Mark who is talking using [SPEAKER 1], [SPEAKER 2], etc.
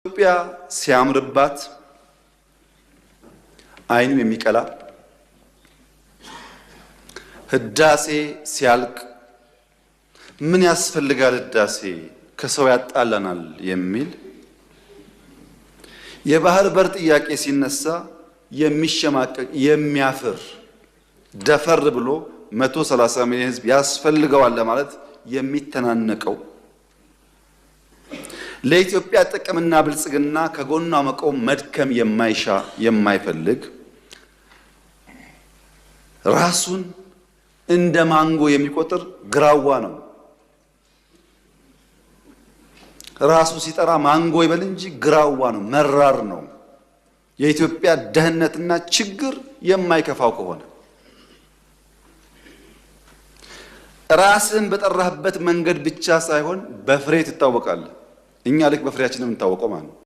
[SPEAKER 1] ኢትዮጵያ ሲያምርባት አይኑ የሚቀላ ህዳሴ ሲያልቅ ምን ያስፈልጋል ህዳሴ ከሰው ያጣላናል የሚል የባህር በር ጥያቄ ሲነሳ የሚሸማቀቅ የሚያፍር ደፈር ብሎ 130 ሚሊዮን ህዝብ ያስፈልገዋል ለማለት የሚተናነቀው ለኢትዮጵያ ጥቅምና ብልጽግና ከጎኗ መቆም መድከም የማይሻ የማይፈልግ ራሱን እንደ ማንጎ የሚቆጥር ግራዋ ነው። ራሱ ሲጠራ ማንጎ ይበል እንጂ ግራዋ ነው፣ መራር ነው። የኢትዮጵያ ደህንነትና ችግር የማይከፋው ከሆነ ራስን በጠራህበት መንገድ ብቻ ሳይሆን በፍሬ ትታወቃለህ። እኛ ልክ በፍሬያችን የምንታወቀው ማለት ነው።